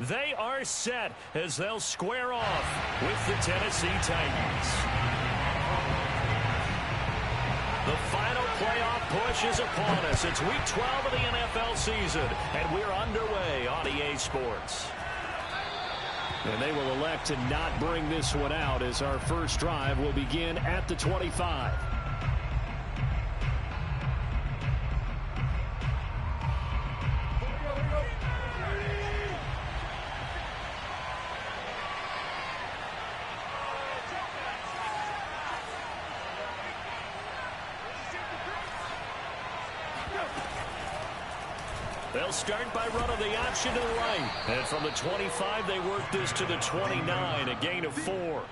They are set as they'll square off with the Tennessee Titans. The final playoff push is upon us. It's Week 12 of the NFL season, and we're underway on EA Sports. And they will elect to not bring this one out as our first drive will begin at the 25. They'll start by running the option to the right. And from the 25, they work this to the 29, a gain of 4.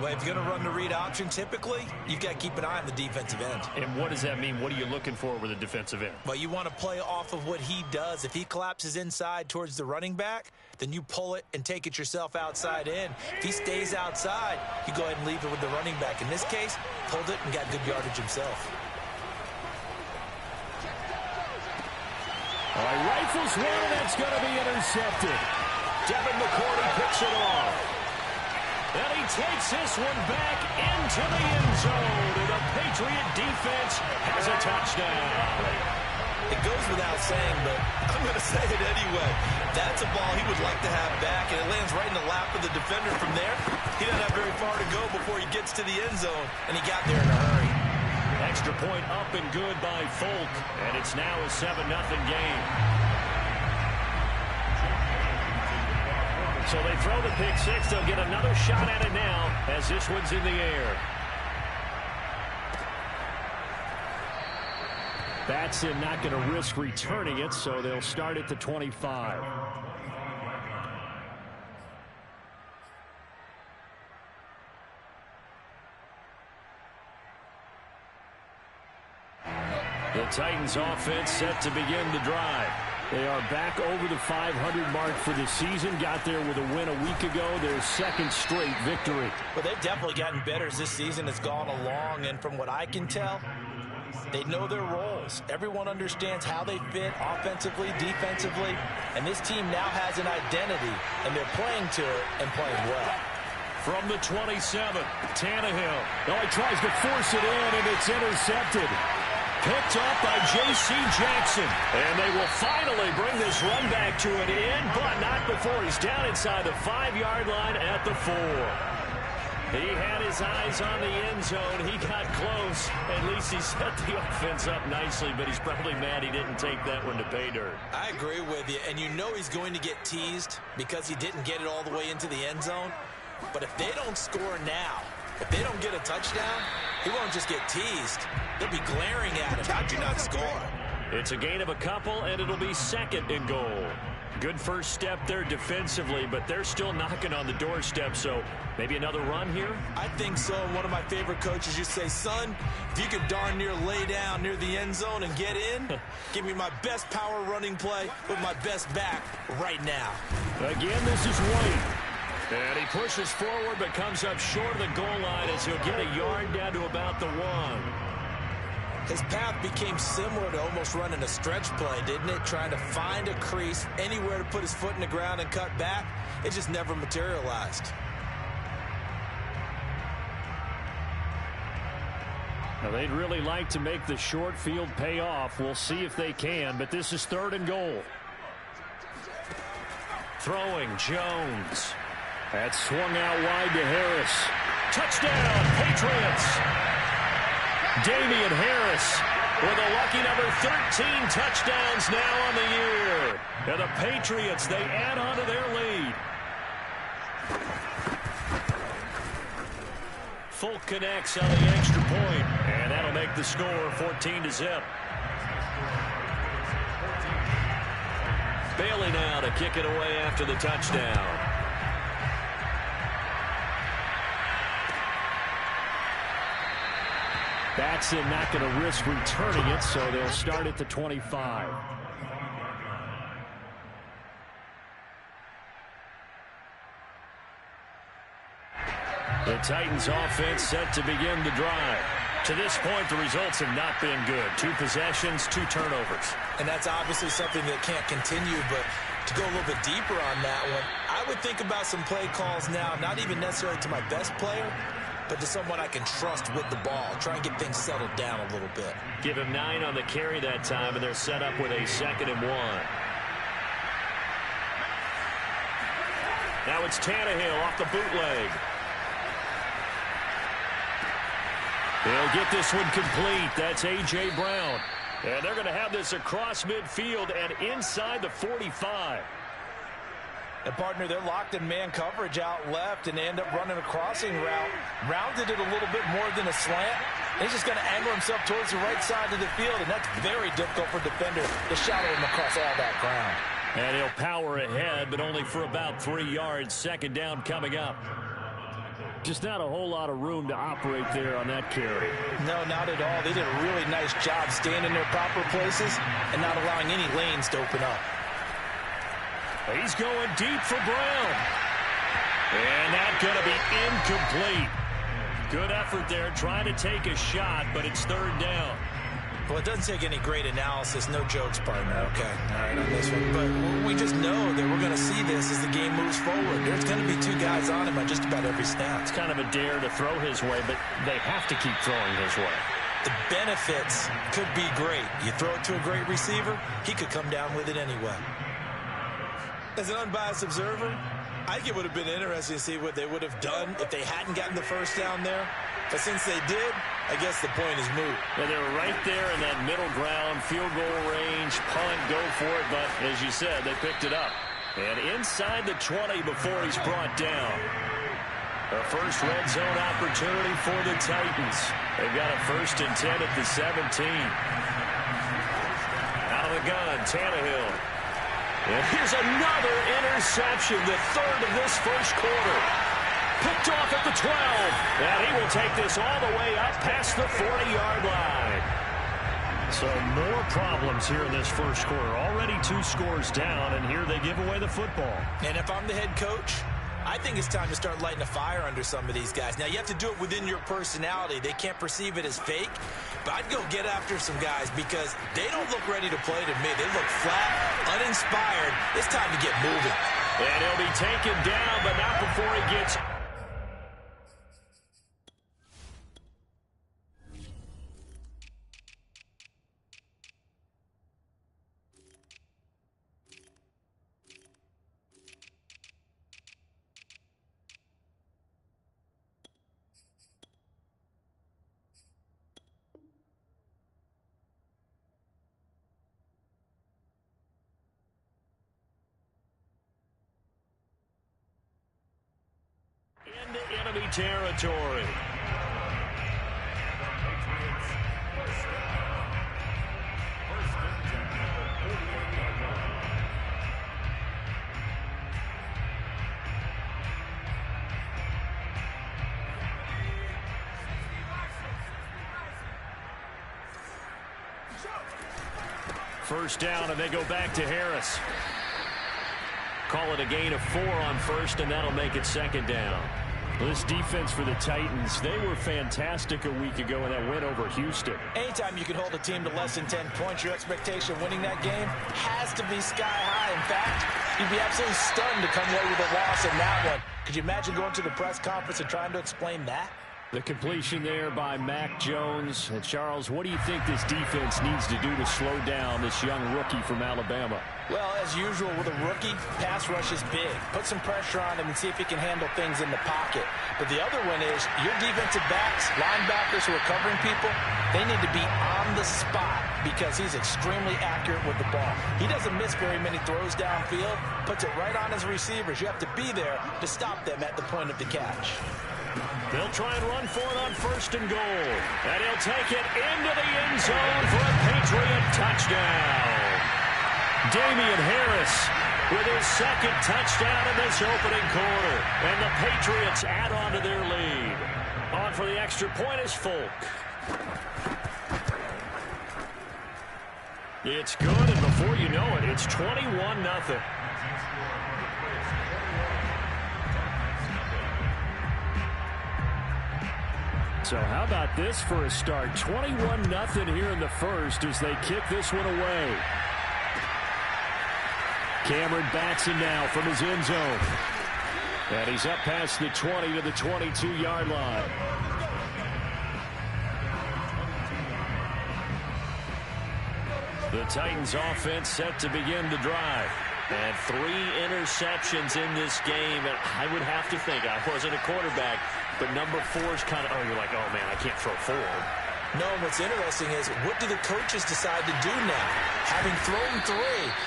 Well, if you're going to run the read option, typically, you've got to keep an eye on the defensive end. And what does that mean? What are you looking for with a defensive end? Well, you want to play off of what he does. If he collapses inside towards the running back, then you pull it and take it yourself outside in. If he stays outside, you go ahead and leave it with the running back. In this case, pulled it and got good yardage himself. All right, rifles one, and that's going to be intercepted. Devin McCourty picks it off. And he takes this one back into the end zone. And the Patriot defense has a touchdown. It goes without saying, but I'm going to say it anyway. That's a ball he would like to have back, and it lands right in the lap of the defender from there. He doesn't have very far to go before he gets to the end zone, and he got there in a hurry. Extra point up and good by Folk, and it's now a 7-0 game. So they throw the pick six. They'll get another shot at it now as this one's in the air. Batson not going to risk returning it, so they'll start at the 25. The Titans offense set to begin the drive. They are back over the 500 mark for the season. Got there with a win a week ago. Their second straight victory. Well, they've definitely gotten better as this season has gone along. And from what I can tell, they know their roles. Everyone understands how they fit offensively, defensively. And this team now has an identity. And they're playing to it and playing well. From the 27, Tannehill. Oh, he tries to force it in, and it's intercepted. Picked up by J.C. Jackson. And they will finally bring this run back to an end, but not before he's down inside the 5-yard line at the 4. He had his eyes on the end zone. He got close. At least he set the offense up nicely, but he's probably mad he didn't take that one to pay dirt. I agree with you, and you know he's going to get teased because he didn't get it all the way into the end zone. But if they don't score now, if they don't get a touchdown, he won't just get teased. They'll be glaring at him. How'd you not score? It's a gain of a couple, and it'll be second and goal. Good first step there defensively, but they're still knocking on the doorstep, so maybe another run here? I think so. One of my favorite coaches used to say, son, if you could darn near lay down near the end zone and get in, give me my best power running play with my best back right now. Again, this is White. And he pushes forward but comes up short of the goal line as he'll get a yard down to about the 1. His path became similar to almost running a stretch play, didn't it? Trying to find a crease, anywhere to put his foot in the ground and cut back. It just never materialized. Now, they'd really like to make the short field pay off. We'll see if they can, but this is 3rd and goal. Throwing, Jones. That's swung out wide to Harris. Touchdown, Patriots! Damian Harris with a lucky number 13 touchdowns now on the year. And the Patriots, they add on to their lead. Folk connects on the extra point, and that'll make the score 14-0. Bailey now to kick it away after the touchdown. Batson not going to risk returning it, so they'll start at the 25. The Titans offense set to begin the drive. To this point, the results have not been good. 2 possessions, 2 turnovers. And that's obviously something that can't continue, but To go a little bit deeper on that one, I would think about some play calls now, not even necessarily to my best player, but to someone I can trust with the ball. Try and get things settled down a little bit. Give him 9 on the carry that time, and they're set up with a 2nd and 1. Now it's Tannehill off the bootleg. He'll get this one complete. That's A.J. Brown. And they're going to have this across midfield and inside the 45. And, partner, they're locked in man coverage out left, and they end up running a crossing route. Rounded it a little bit more than a slant. And he's just going to angle himself towards the right side of the field, and that's very difficult for a defender to shadow him across all that ground. And he'll power ahead, but only for about 3 yards. 2nd down coming up. Just not a whole lot of room to operate there on that carry. No, not at all. They did a really nice job staying in their proper places and not allowing any lanes to open up. He's going deep for Brown. And that's going to be incomplete. Good effort there, trying to take a shot, but it's 3rd down. Well, it doesn't take any great analysis. No jokes, partner, okay? All right, on this one. But we just know that we're going to see this as the game moves forward. There's going to be 2 guys on him on just about every snap. It's kind of a dare to throw his way, but they have to keep throwing his way. The benefits could be great. You throw it to a great receiver, he could come down with it anyway. As an unbiased observer, I think it would have been interesting to see what they would have done if they hadn't gotten the 1st down there. But since they did, I guess the point is moot. Well, they were right there in that middle ground, field goal range, punt, go for it. But as you said, they picked it up. And inside the 20 before he's brought down. A first red zone opportunity for the Titans. They've got a 1st and 10 at the 17. Out of the gun, Tannehill. And here's another interception, the 3rd of this 1st quarter. Picked off at the 12. And he will take this all the way up past the 40-yard line. So more problems here in this 1st quarter. Already 2 scores down, and here they give away the football. And if I'm the head coach, I think it's time to start lighting a fire under some of these guys. Now, you have to do it within your personality. They can't perceive it as fake. But I'd go get after some guys because they don't look ready to play to me. They look flat, uninspired. It's time to get moving. And he'll be taken down, but not before he gets... into enemy territory. First down, and they go back to Harris. Call it a gain of 4 on 1st, and that'll make it 2nd down. This defense for the Titans, they were fantastic a week ago in that win over Houston. Anytime you can hold a team to less than 10 points, your expectation of winning that game has to be sky high. In fact, you'd be absolutely stunned to come away with a loss in that one. Could you imagine going to the press conference and trying to explain that? The completion there by Mac Jones. And Charles, what do you think this defense needs to do to slow down this young rookie from Alabama? Well, as usual with a rookie, pass rush is big. Put some pressure on him and see if he can handle things in the pocket. But the other one is your defensive backs, linebackers who are covering people, they need to be on the spot because he's extremely accurate with the ball. He doesn't miss very many throws downfield, puts it right on his receivers. You have to be there to stop them at the point of the catch. They'll try and run for it on 1st and goal. And he'll take it into the end zone for a Patriot touchdown. Damian Harris with his 2nd touchdown in this opening quarter. And the Patriots add on to their lead. On for the extra point is Folk. It's good, and before you know it, it's 21-0. So how about this for a start? 21-0 here in the 1st as they kick this one away. Cameron Batson now from his end zone. And he's up past the 20 to the 22-yard line. The Titans offense set to begin the drive. And 3 interceptions in this game. And I would have to think, I wasn't a quarterback, but number 4 is kind of, you're like, oh, man, I can't throw 4. No, what's interesting is, what do the coaches decide to do now? Having thrown 3,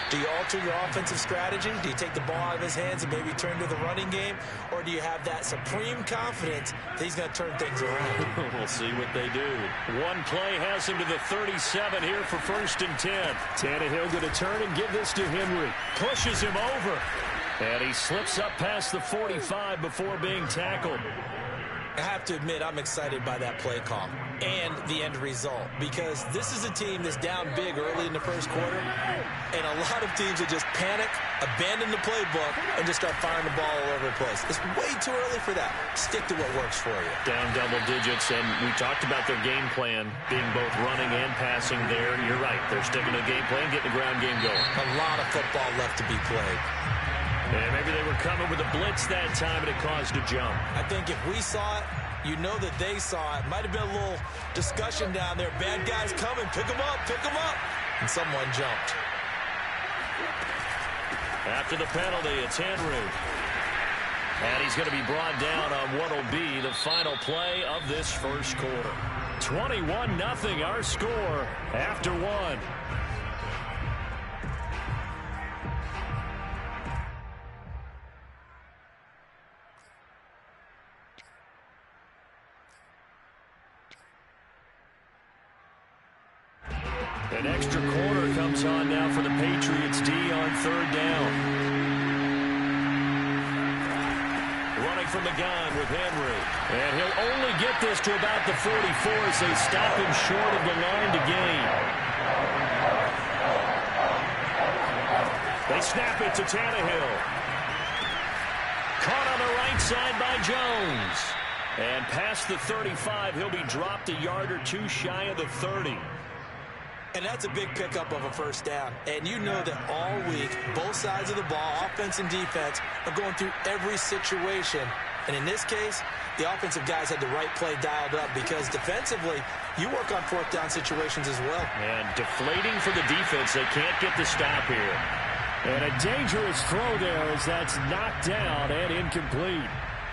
do you alter your offensive strategy? Do you take the ball out of his hands and maybe turn to the running game? Or do you have that supreme confidence that he's going to turn things around? We'll see what they do. One play has him to the 37 here for 1st and 10. Tannehill going to turn and give this to Henry. Pushes him over. And he slips up past the 45 before being tackled. I have to admit, I'm excited by that play call and the end result, because this is a team that's down big early in the first quarter, and a lot of teams that just panic, abandon the playbook, and just start firing the ball all over the place. It's way too early for that. Stick to what works for you. Down double digits, and we talked about their game plan being both running and passing there. You're right. They're sticking to the game plan, getting the ground game going. A lot of football left to be played. And maybe they were coming with a blitz that time, and it caused a jump. I think if we saw it, you know that they saw it. Might have been a little discussion down there. Bad guys coming. Pick them up. Pick them up. And someone jumped. After the penalty, it's Henry. And he's going to be brought down on what will be the final play of this first quarter. 21-0 our score after 1. An extra quarter comes on now for the Patriots D on 3rd down. Running from the gun with Henry. And he'll only get this to about the 44 as they stop him short of the line to gain. They snap it to Tannehill. Caught on the right side by Jones. And past the 35, he'll be dropped a yard or 2 shy of the 30. And that's a big pickup of a first down. And you know that all week, both sides of the ball, offense and defense, are going through every situation. And in this case, the offensive guys had the right play dialed up, because defensively, you work on 4th down situations as well. And deflating for the defense. They can't get the stop here. And a dangerous throw there as that's knocked down and incomplete.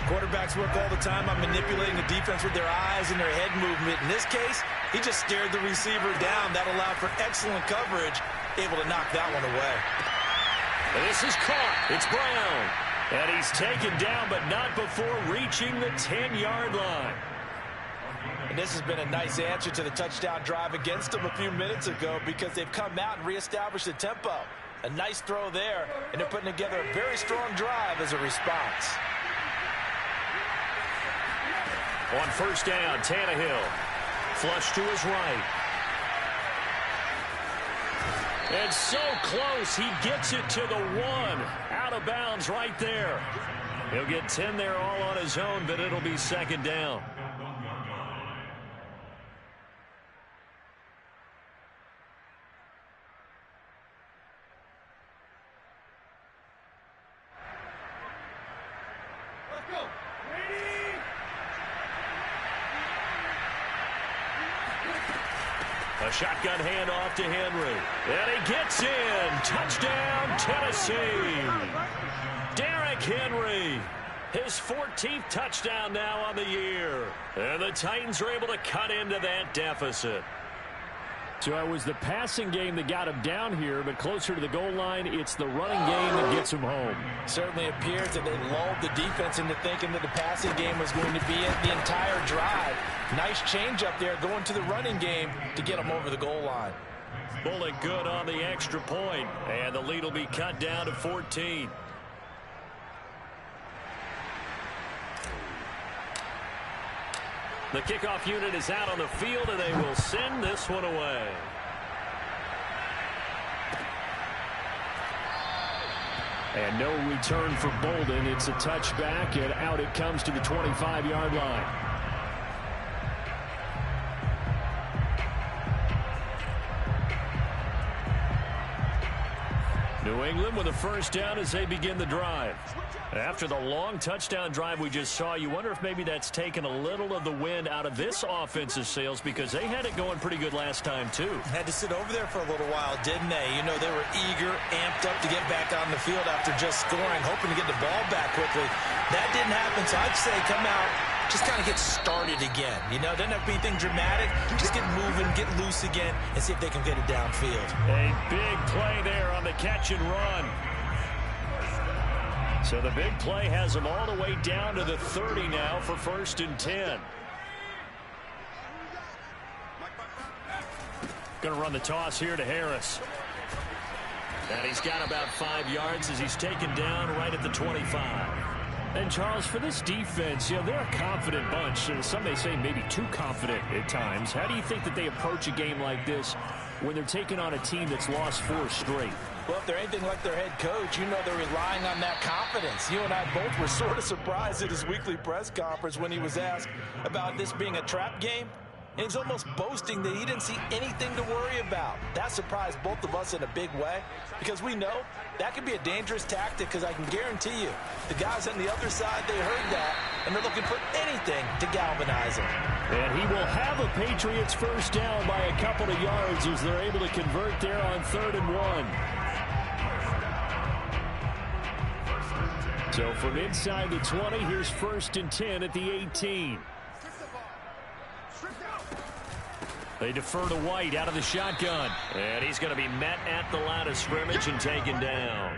Quarterbacks work all the time on manipulating the defense with their eyes and their head movement. In this case, he just stared the receiver down. That allowed for excellent coverage, able to knock that one away. And this is caught. It's Brown. And he's taken down, but not before reaching the 10-yard line. And this has been a nice answer to the touchdown drive against them a few minutes ago, because they've come out and reestablished the tempo. A nice throw there, and they're putting together a very strong drive as a response. On 1st down, Tannehill. Flush to his right. And so close, he gets it to the 1. Out of bounds right there. He'll get 10 there all on his own, but it'll be 2nd down. A shotgun handoff to Henry. And he gets in. Touchdown, Tennessee. Derrick Henry. His 14th touchdown now on the year. And the Titans are able to cut into that deficit. So it was the passing game that got him down here, but closer to the goal line, it's the running game that gets him home. Certainly appears that they lulled the defense into thinking that the passing game was going to be it the entire drive. Nice change up there going to the running game to get him over the goal line. Bullet good on the extra point, and the lead will be cut down to 14. The kickoff unit is out on the field, and they will send this one away. And no return for Bolden. It's a touchback, and out it comes to the 25-yard line. New New England with a first down as they begin the drive. After the long touchdown drive we just saw, you wonder if maybe that's taken a little of the wind out of this offensive sails because they had it going pretty good last time, too. Had to sit over there for a little while, didn't they? You know, they were eager, amped up to get back on the field after just scoring, hoping to get the ball back quickly. That didn't happen, so I'd say come out, just kind of get started again. You know, doesn't have to be anything dramatic. Just get moving, get loose again, and see if they can get it downfield. A big play there on the catch and run. So the big play has them all the way down to the 30 now for 1st and 10. Going to run the toss here to Harris. And he's got about 5 yards as he's taken down right at the 25. And, Charles, for this defense, you know, they're a confident bunch. Some may say maybe too confident at times. How do you think that they approach a game like this when they're taking on a team that's lost 4 straight? Well, if they're anything like their head coach, you know they're relying on that confidence. You and I both were sort of surprised at his weekly press conference when he was asked about this being a trap game. And he's almost boasting that he didn't see anything to worry about. That surprised both of us in a big way because we know that could be a dangerous tactic because I can guarantee you the guys on the other side, they heard that, and they're looking for anything to galvanize them. And he will have a Patriots first down by a couple of yards as they're able to convert there on 3rd and 1. So from inside the 20, here's 1st and 10 at the 18. They defer to White out of the shotgun. And he's going to be met at the line of scrimmage and taken down.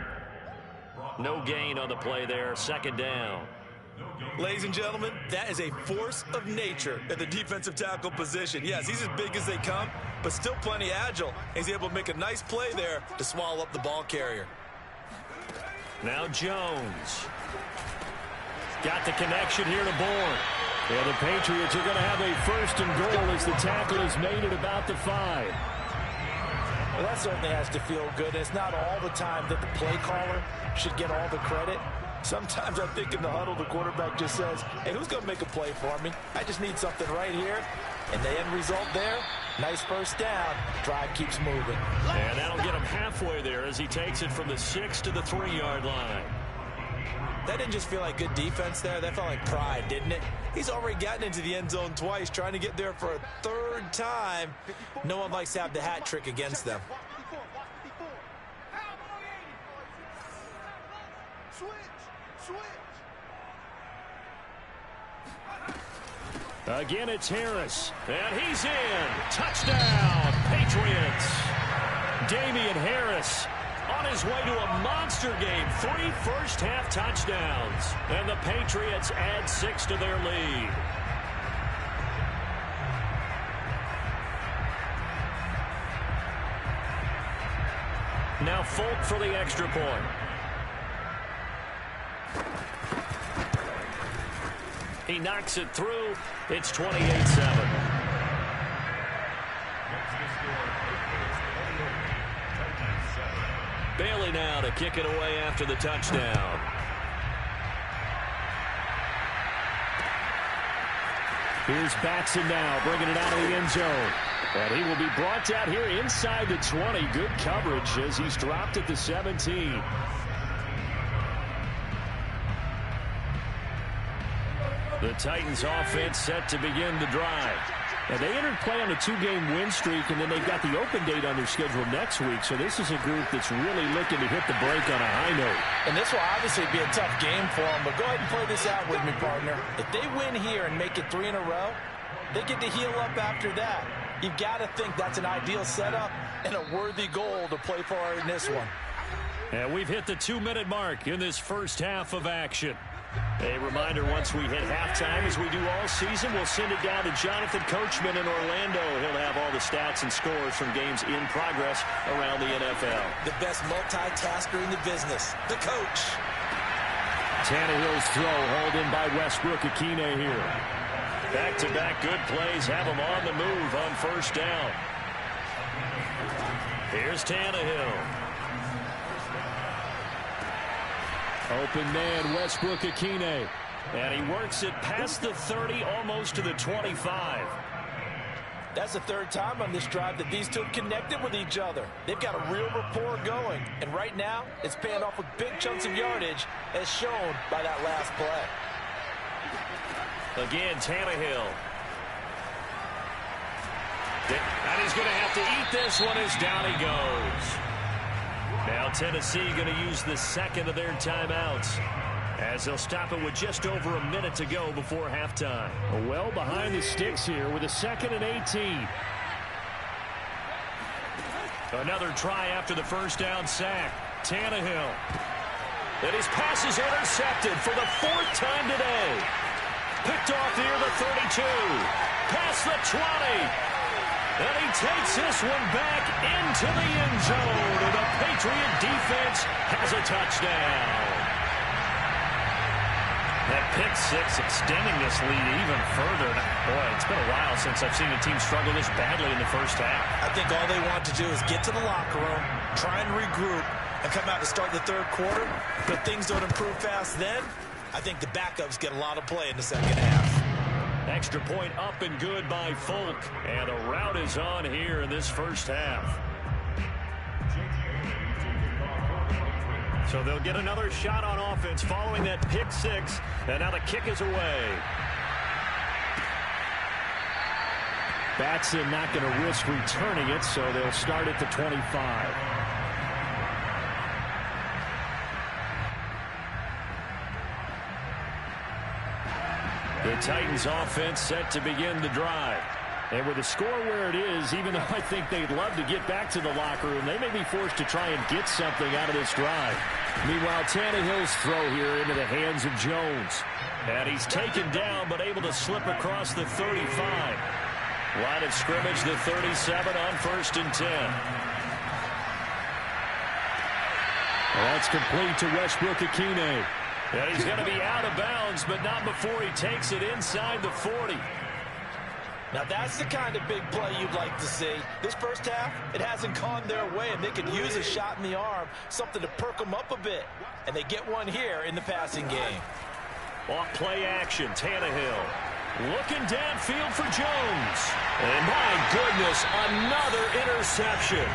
No gain on the play there. 2nd down. Ladies and gentlemen, that is a force of nature at the defensive tackle position. Yes, he's as big as they come, but still plenty agile. He's able to make a nice play there to swallow up the ball carrier. Now Jones. Got the connection here to Bourne. Yeah, the Patriots are going to have a 1st and goal as the tackle is made at about the 5. Well, that certainly has to feel good. It's not all the time that the play caller should get all the credit. Sometimes I think in the huddle, the quarterback just says, hey, who's going to make a play for me? I just need something right here. And the end result there, nice first down. Drive keeps moving. And that'll get him halfway there as he takes it from the 6 to the 3-yard line. That didn't just feel like good defense there. That felt like pride, didn't it? He's already gotten into the end zone twice, trying to get there for a 3rd time. No one likes to have the hat trick against them. Again, it's Harris. And he's in. Touchdown, Patriots. Damian Harris on his way to a monster game. 3 first-half touchdowns. And the Patriots add 6 to their lead. Now Folk for the extra point. He knocks it through. It's 28-7. Bailey now to kick it away after the touchdown. Here's Batson now, bringing it out of the end zone. And he will be brought down here inside the 20. Good coverage as he's dropped at the 17. The Titans offense set to begin the drive. Now, they entered play on a 2-game win streak, and then they've got the open date on their schedule next week. So this is a group that's really looking to hit the break on a high note. And this will obviously be a tough game for them, but go ahead and play this out with me, partner. If they win here and make it 3 in a row, they get to heal up after that. You've got to think that's an ideal setup and a worthy goal to play for in this one. And we've hit the 2-minute mark in this first half of action. A reminder, once we hit halftime, as we do all season, we'll send it down to Jonathan Coachman in Orlando. He'll have all the stats and scores from games in progress around the NFL. The best multitasker in the business, the coach. Tannehill's throw hauled in by Westbrook-Akine here. Back-to-back good plays have him on the move on first down. Here's Tannehill. Open man, Westbrook-Akine. And he works it past the 30, almost to the 25. That's the third time on this drive that these two have connected with each other. They've got a real rapport going. And right now, it's paying off with big chunks of yardage, as shown by that last play. Again, Tannehill. And he's going to have to eat this one as down he goes. Now Tennessee going to use the second of their timeouts, as they'll stop it with just over a minute to go before halftime. Well behind the sticks here with a 2nd and 18. Another try after the first down sack. Tannehill. And his pass is intercepted for the 4th time today. Picked off near the 32. Past the 20. And he takes this one back into the end zone. And the Patriot defense has a touchdown. That pick six extending this lead even further. Boy, it's been a while since I've seen a team struggle this badly in the first half. I think all they want to do is get to the locker room, try and regroup, and come out to start the third quarter. But things don't improve fast then. I think the backups get a lot of play in the second half. Extra point up and good by Folk. And the route is on here in this first half. So they'll get another shot on offense following that pick six. And now the kick is away. Batson not going to risk returning it, so they'll start at the 25. The Titans offense set to begin the drive. And with the score where it is, even though I think they'd love to get back to the locker room, they may be forced to try and get something out of this drive. Meanwhile, Tannehill's throw here into the hands of Jones. And he's taken down, but able to slip across the 35. Line of scrimmage, the 37 on 1st and 10. Well, that's complete to Westbrook-Akine. And he's going to be out of bounds, but not before he takes it inside the 40. Now that's the kind of big play you'd like to see. This first half, it hasn't gone their way, and they could use a shot in the arm, something to perk them up a bit. And they get one here in the passing game. Off play action, Tannehill. Looking downfield for Jones. And my goodness, another interception.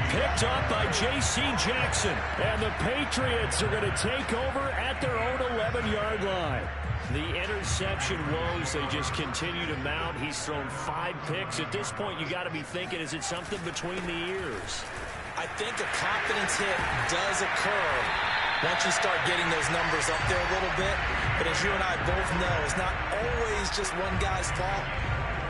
Picked up by J.C. Jackson. And the Patriots are going to take over at their own 11-yard line. The interception woes, they just continue to mount. He's thrown 5 picks. At this point, you got to be thinking, is it something between the ears? I think a confidence hit does occur once you start getting those numbers up there a little bit. But as you and I both know, it's not always just one guy's fault.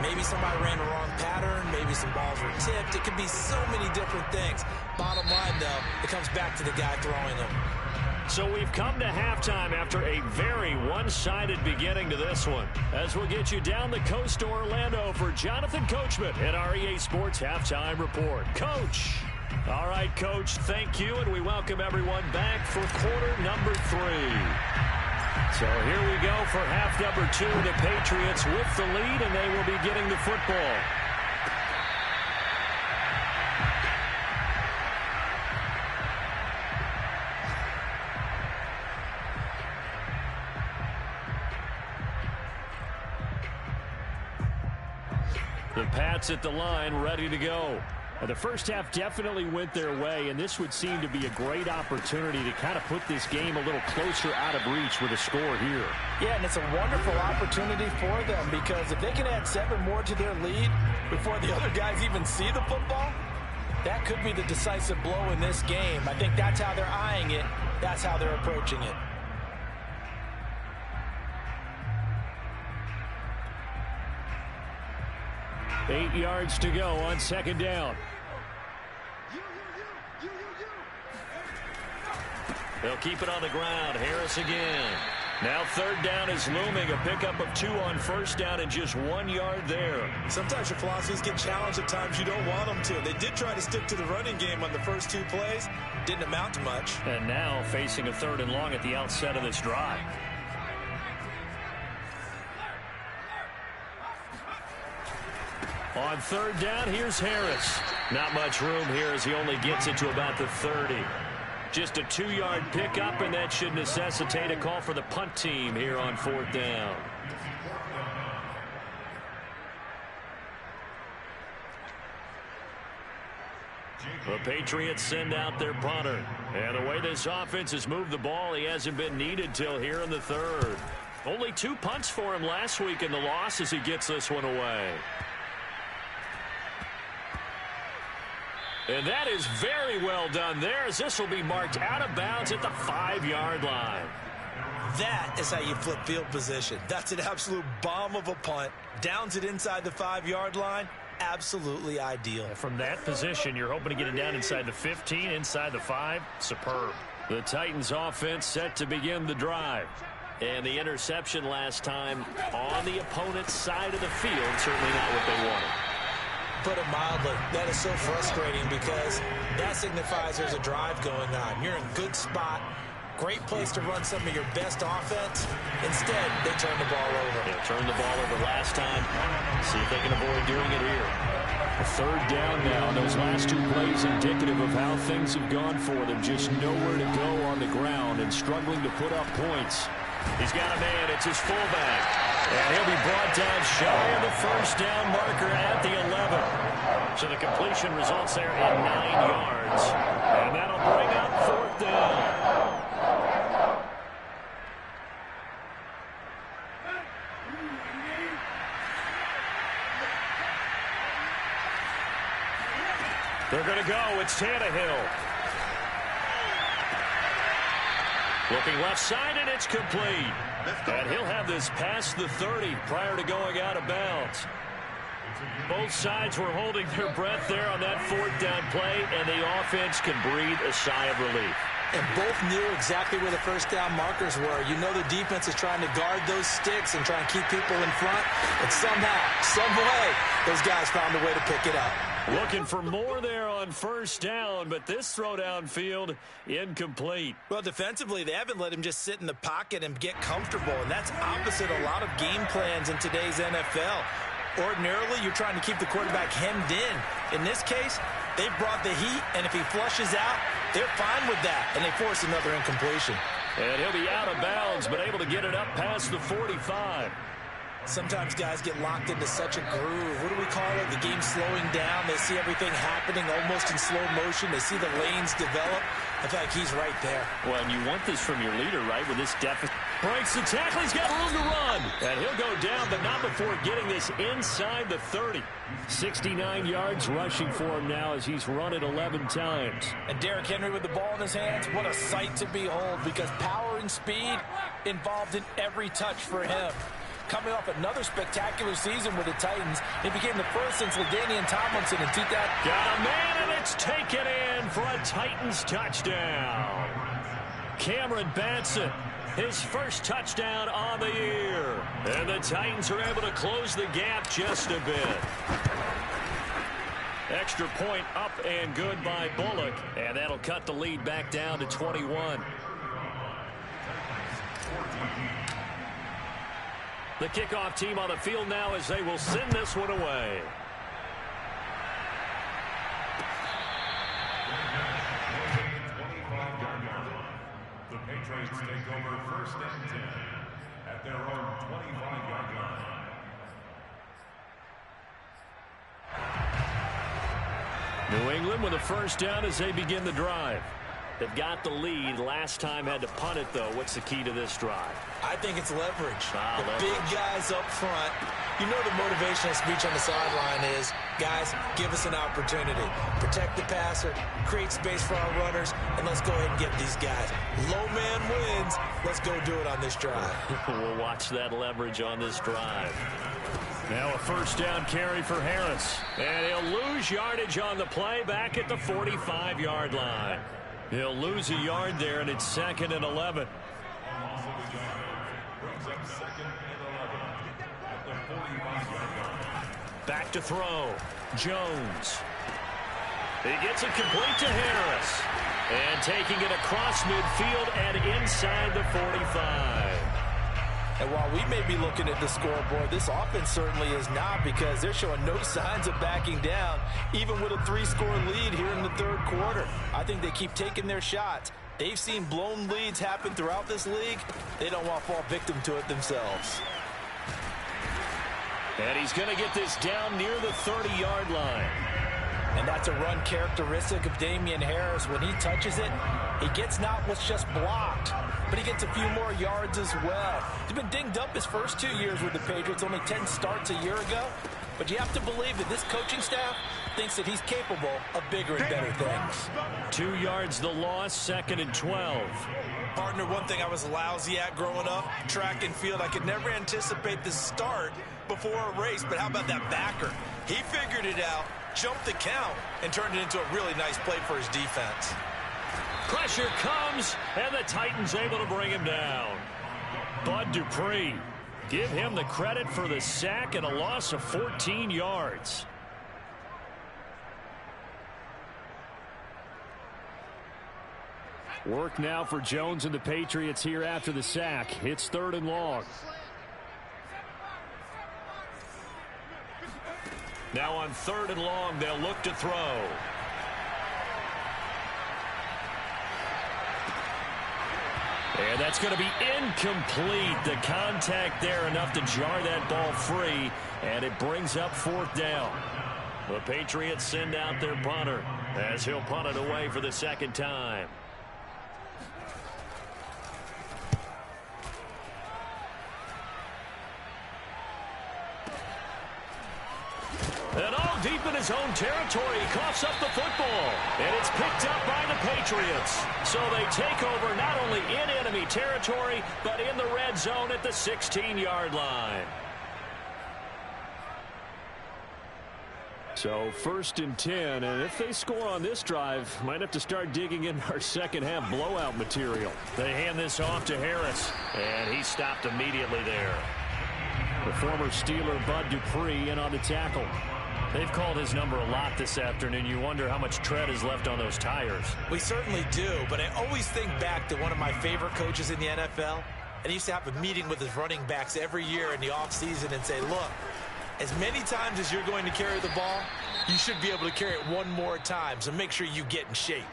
Maybe somebody ran the wrong pattern. Maybe some balls were tipped. It could be so many different things. Bottom line, though, it comes back to the guy throwing them. So we've come to halftime after a very one-sided beginning to this one. As we'll get you down the coast to Orlando for Jonathan Coachman at our EA Sports Halftime Report. Coach. All right, Coach, thank you, and we welcome everyone back for quarter number 3. So here we go for half number 2. The Patriots with the lead, and they will be getting the football. The Pats at the line, ready to go. The first half definitely went their way, and this would seem to be a great opportunity to kind of put this game a little closer out of reach with a score here. Yeah, and it's a wonderful opportunity for them, because if they can add 7 more to their lead before the other guys even see the football, that could be the decisive blow in this game. I think that's how they're eyeing it. That's how they're approaching it. Eight yards to go on second down. They'll keep it on the ground. Harris again. Now third down is looming. A pickup of 2 on first down and just 1 yard there. Sometimes your philosophies get challenged at times you don't want them to. They did try to stick to the running game on the first 2 plays. Didn't amount to much. And now facing a 3rd and long at the outset of this drive. On third down, here's Harris. Not much room here as he only gets it to about the 30. Just a 2-yard pickup, and that should necessitate a call for the punt team here on 4th down. The Patriots send out their punter. And the way this offense has moved the ball, he hasn't been needed till here in the third. Only 2 punts for him last week in the loss as he gets this one away. And that is very well done there, as this will be marked out of bounds at the 5-yard line. That is how you flip field position. That's an absolute bomb of a punt. Downs it inside the 5-yard line. Absolutely ideal. From that position, you're hoping to get it down inside the 15, inside the 5. Superb. The Titans offense set to begin the drive. And the interception last time on the opponent's side of the field, certainly not what they wanted. Put it mildly, that is so frustrating because that signifies there's a drive going on. You're in a good spot. Great place to run some of your best offense. Instead, they turn the ball over. They turned the ball over last time. See if they can avoid doing it here. A 3rd down now. Those last 2 plays indicative of how things have gone for them. Just nowhere to go on the ground and struggling to put up points. He's got a man. It's his fullback. And he'll be brought down shy of the 1st down marker at the 11. So the completion results there in 9 yards. And that'll bring up 4th down. They're going to go. It's Tannehill. Looking left side, and it's complete. And he'll have this past the 30 prior to going out of bounds. Both sides were holding their breath there on that 4th down play, and the offense can breathe a sigh of relief. And both knew exactly where the 1st down markers were. You know the defense is trying to guard those sticks and try and keep people in front. And somehow, some way, those guys found a way to pick it up. Looking for more there on 1st down, but this throw downfield incomplete. Well, defensively, they haven't let him just sit in the pocket and get comfortable, and that's opposite a lot of game plans in today's NFL. Ordinarily, you're trying to keep the quarterback hemmed in. In this case, they brought the heat, and if he flushes out, they're fine with that, and they force another incompletion. And he'll be out of bounds, but able to get it up past the 45. Sometimes guys get locked into such a groove. What do we call it? The game slowing down. They see everything happening almost in slow motion. They see the lanes develop. I feel like he's right there. Well, and you want this from your leader, right? With this deficit. Breaks the tackle. He's got room to run. And he'll go down, but not before getting this inside the 30. 69 yards rushing for him now as he's run it 11 times. And Derrick Henry with the ball in his hands, what a sight to behold, because power and speed involved in every touch for him. Coming off another spectacular season with the Titans, he became the first since LaDainian Tomlinson in 2000. Got a man, and it's taken in for a Titans touchdown. Cameron Batson, his first touchdown on the year. And the Titans are able to close the gap just a bit. Extra point up and good by Bullock. And that'll cut the lead back down to 21. The kickoff team on the field now as they will send this one away. The Patriots take over 1st and 10 at their own 25-yard line. New England with a 1st down as they begin the drive. They've got the lead. Last time had to punt it, though. What's the key to this drive? I think it's leverage. Leverage. Big guys up front. You know the motivational speech on the sideline is, guys, give us an opportunity. Protect the passer, create space for our runners, and let's go ahead and get these guys. Low man wins. Let's go do it on this drive. We'll watch that leverage on this drive. Now a 1st down carry for Harris. And he'll lose yardage on the play back at the 45-yard line. He'll lose a yard there, and it's 2nd and 11. Back to throw. Jones. He gets it complete to Harris. And taking it across midfield and inside the 45. And while we may be looking at the scoreboard, this offense certainly is not, because they're showing no signs of backing down, even with a 3-score lead here in the 3rd quarter. I think they keep taking their shots. They've seen blown leads happen throughout this league. They don't want to fall victim to it themselves. And he's going to get this down near the 30-yard line. And that's a run characteristic of Damian Harris. When he touches it, he gets not what's just blocked, but he gets a few more yards as well. He's been dinged up his first 2 years with the Patriots, only 10 starts a year ago. But you have to believe that this coaching staff thinks that he's capable of bigger and better things. 2 yards the loss, 2nd and 12. Partner, one thing I was lousy at growing up, track and field. I could never anticipate the start before a race, but how about that backer? He figured it out, jumped the count, and turned it into a really nice play for his defense. Pressure comes, and the Titans able to bring him down. Bud Dupree, give him the credit for the sack and a loss of 14 yards. Work now for Jones and the Patriots here after the sack. It's 3rd and long. Now on 3rd and long, they'll look to throw. And that's going to be incomplete. The contact there enough to jar that ball free, and it brings up 4th down. The Patriots send out their punter as he'll punt it away for the 2nd time. And all deep in his own territory, he coughs up the football. And it's picked up by the Patriots. So they take over not only in enemy territory, but in the red zone at the 16-yard line. So 1st and 10, and if they score on this drive, might have to start digging in our second-half blowout material. They hand this off to Harris, and he stopped immediately there. The former Steeler Bud Dupree in on the tackle. They've called his number a lot this afternoon. You wonder how much tread is left on those tires. We certainly do, but I always think back to one of my favorite coaches in the NFL, and he used to have a meeting with his running backs every year in the offseason and say, look, as many times as you're going to carry the ball, you should be able to carry it one more time, so make sure you get in shape.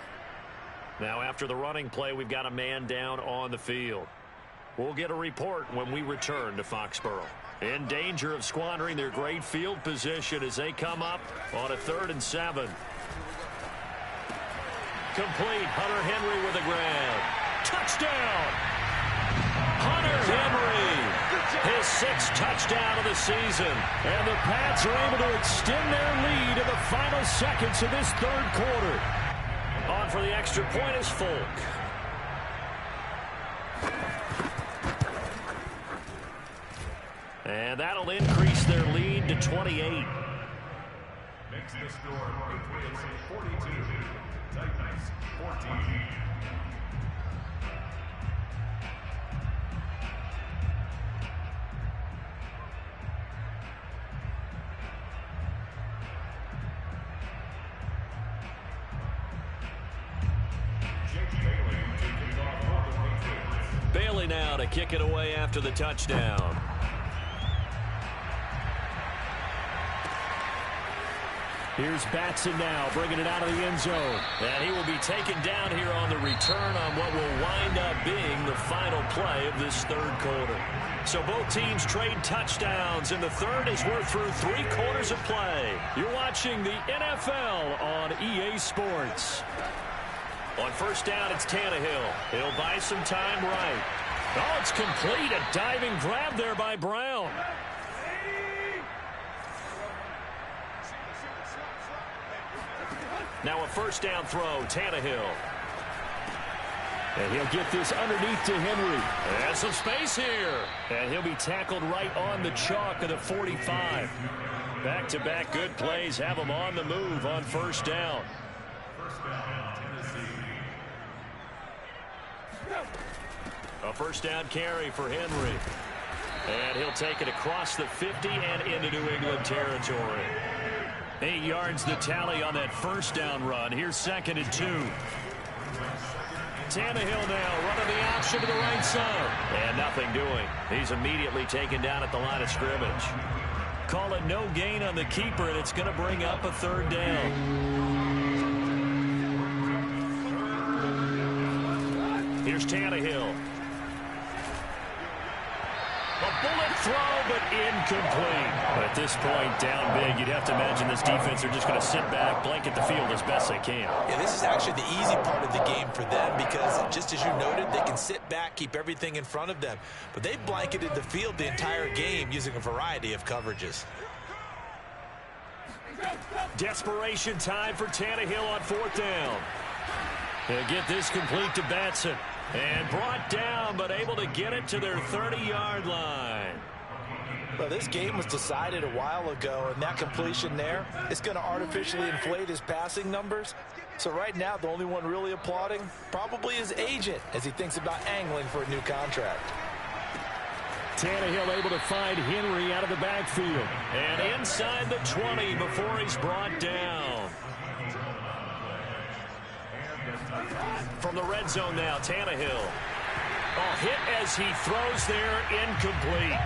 Now after the running play, we've got a man down on the field. We'll get a report when we return to Foxborough. In danger of squandering their great field position as they come up on a 3rd and 7. Complete. Hunter Henry with a grab. Touchdown! Hunter Henry, his 6th touchdown of the season. And the Pats are able to extend their lead in the final seconds of this 3rd quarter. On for the extra point is Folk. And that'll increase their lead to 28. Makes the score Patriots 42, Titans 14. Bailey now to kick it away after the touchdown. Here's Batson now, bringing it out of the end zone. And he will be taken down here on the return on what will wind up being the final play of this 3rd quarter. So both teams trade touchdowns, and the 3rd as we're through 3 quarters of play. You're watching the NFL on EA Sports. On 1st down, it's Tannehill. He'll buy some time right. Oh, it's complete. A diving grab there by Brown. Now a 1st down throw, Tannehill. And he'll get this underneath to Henry. And some space here. And he'll be tackled right on the chalk of the 45. Back-to-back good plays have him on the move on 1st down. A 1st down carry for Henry. And he'll take it across the 50 and into New England territory. 8 yards the tally on that 1st down run. Here's 2nd and 2. Tannehill now running the option to the right side. And nothing doing. He's immediately taken down at the line of scrimmage. Call it no gain on the keeper, and it's going to bring up a 3rd down. Here's Tannehill. A bullet throw, but incomplete. At this point, down big, you'd have to imagine this defense are just going to sit back, blanket the field as best they can. Yeah, this is actually the easy part of the game for them because, just as you noted, they can sit back, keep everything in front of them. But they've blanketed the field the entire game using a variety of coverages. Desperation time for Tannehill on 4th down. They'll get this complete to Batson. And brought down, but able to get it to their 30-yard line. Well, this game was decided a while ago, and that completion there is going to artificially inflate his passing numbers. So right now, the only one really applauding probably his agent as he thinks about angling for a new contract. Tannehill able to find Henry out of the backfield. And inside the 20 before he's brought down. From the red zone now, Tannehill. Oh, hit as he throws there, incomplete.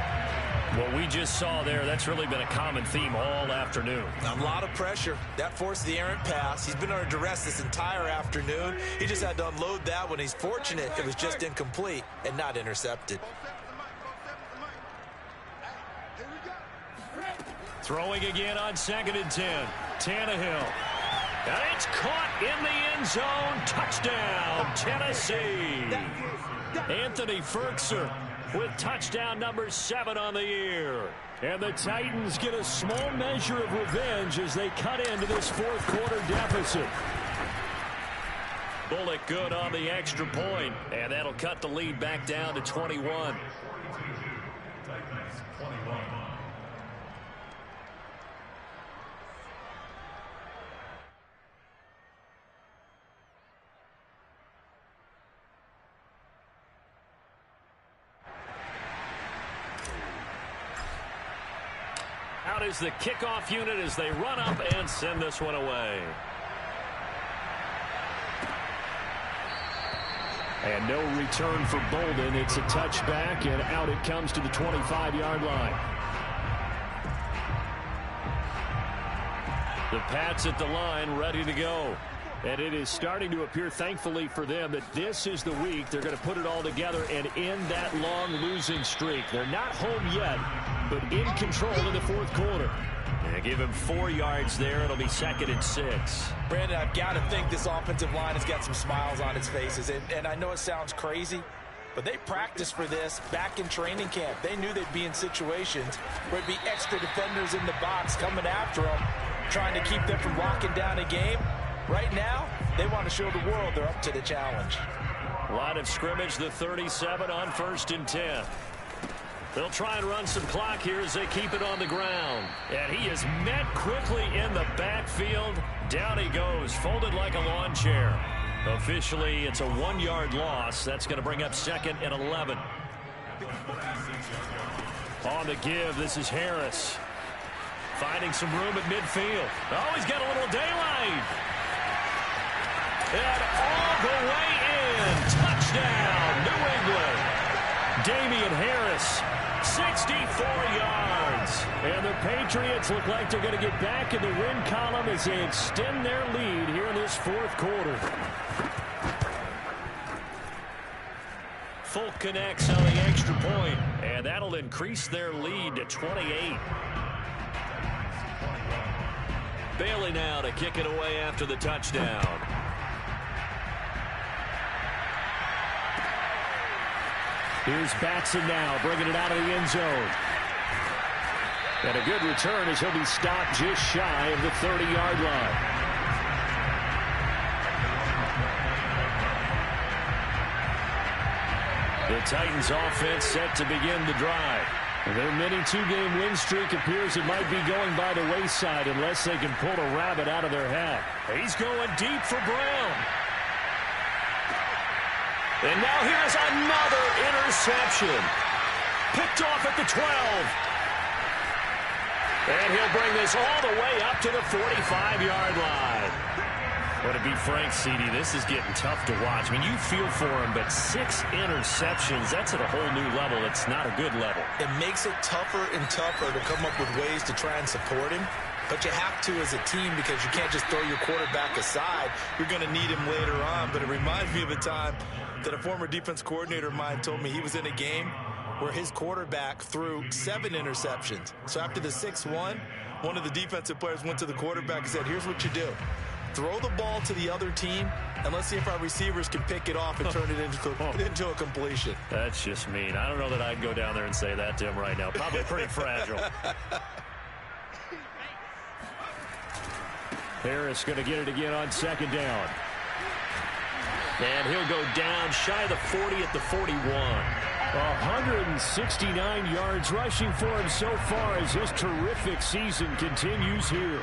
What we just saw there, that's really been a common theme all afternoon. A lot of pressure. That forced the errant pass. He's been under duress this entire afternoon. He just had to unload that one. He's fortunate it was just incomplete and not intercepted. Throwing again on 2nd and 10. Tannehill. And it's caught in the end zone. Touchdown, Tennessee. Anthony Ferkser with touchdown number 7 on the year. And the Titans get a small measure of revenge as they cut into this 4th quarter deficit. Bullock good on the extra point, and that'll cut the lead back down to 21. Out is the kickoff unit as they run up and send this one away. And no return for Bolden. It's a touchback, and out it comes to the 25-yard line. The Pats at the line, ready to go. And it is starting to appear, thankfully for them, that this is the week they're going to put it all together and end that long losing streak. They're not home yet, but in control in the 4th quarter. And give him 4 yards there. It'll be 2nd and 6. Brandon, I've got to think this offensive line has got some smiles on its faces. And I know it sounds crazy, but they practiced for this back in training camp. They knew they'd be in situations where it'd be extra defenders in the box coming after them, trying to keep them from locking down a game. Right now, they want to show the world they're up to the challenge. Line of scrimmage, the 37 on 1st and 10. They'll try and run some clock here as they keep it on the ground. And he is met quickly in the backfield. Down he goes, folded like a lawn chair. Officially, it's a 1-yard loss. That's going to bring up 2nd and 11. On the give, this is Harris. Finding some room at midfield. Oh, he's got a little daylight. And all the way in. Touchdown, New England. Damian Harris, 64 yards. And the Patriots look like they're going to get back in the win column as they extend their lead here in this 4th quarter. Folk connects on the extra point, and that'll increase their lead to 28. Bailey now to kick it away after the touchdown. Here's Batson now, bringing it out of the end zone. And a good return as he'll be stopped just shy of the 30-yard line. The Titans offense set to begin the drive. Their mini 2-game win streak appears it might be going by the wayside unless they can pull a rabbit out of their hat. He's going deep for Brown. And now here's another interception. Picked off at the 12. And he'll bring this all the way up to the 45-yard line. But to be frank, CD, this is getting tough to watch. I mean, you feel for him, but 6 interceptions, that's at a whole new level. It's not a good level. It makes it tougher and tougher to come up with ways to try and support him. But you have to as a team because you can't just throw your quarterback aside. You're going to need him later on. But it reminds me of a time that a former defense coordinator of mine told me he was in a game where his quarterback threw 7 interceptions. So after the 6-1, one of the defensive players went to the quarterback and said, here's what you do. Throw the ball to the other team, and let's see if our receivers can pick it off and turn it into a completion. That's just mean. I don't know that I'd go down there and say that to him right now. Probably pretty fragile. Harris going to get it again on 2nd down. And he'll go down shy of the 40 at the 41. 169 yards rushing for him so far as his terrific season continues here.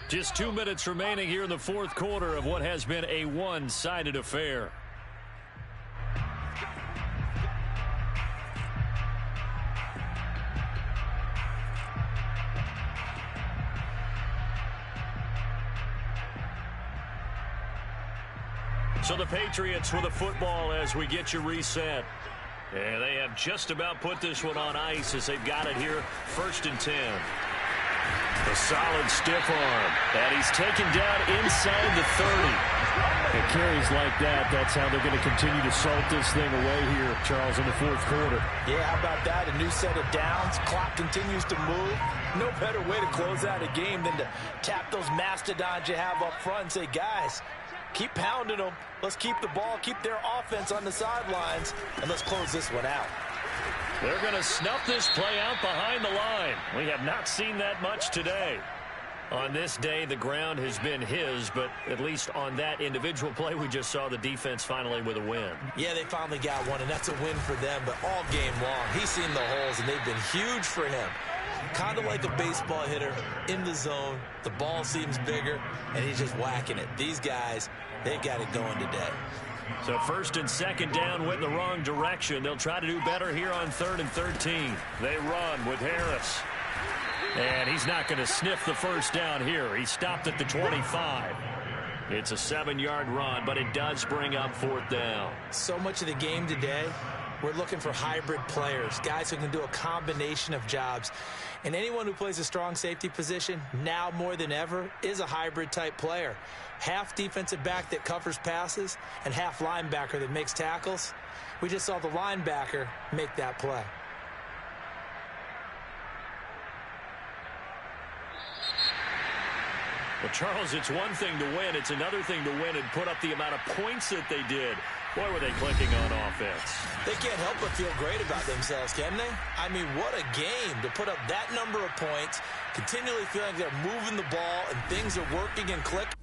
Just 2 minutes remaining here in the 4th quarter of what has been a one-sided affair. So the Patriots with the football as we get you reset. And they have just about put this one on ice as they've got it here, 1st and 10. A solid stiff arm. And he's taken down inside the 30. It carries like that. That's how they're going to continue to salt this thing away here, Charles, in the 4th quarter. Yeah, how about that? A new set of downs. Clock continues to move. No better way to close out a game than to tap those mastodons you have up front and say, guys, keep pounding them. Let's keep the ball, keep their offense on the sidelines, and let's close this one out. They're going to snuff this play out behind the line. We have not seen that much today. On this day, the ground has been his, but at least on that individual play, we just saw the defense finally with a win. Yeah, they finally got one, and that's a win for them, but all game long, he's seen the holes, and they've been huge for him. Kind of like a baseball hitter in the zone. The ball seems bigger, and he's just whacking it. These guys, they've got it going today. So 1st and 2nd down went in the wrong direction. They'll try to do better here on 3rd and 13. They run with Harris. And he's not going to sniff the 1st down here. He stopped at the 25. It's a 7-yard run, but it does bring up 4th down. So much of the game today, we're looking for hybrid players, guys who can do a combination of jobs. And anyone who plays a strong safety position, now more than ever, is a hybrid-type player. Half defensive back that covers passes and half linebacker that makes tackles. We just saw the linebacker make that play. Well, Charles, it's one thing to win. It's another thing to win and put up the amount of points that they did. Boy, were they clicking on offense. They can't help but feel great about themselves, can they? I mean, what a game to put up that number of points, continually feeling like they're moving the ball and things are working and clicking.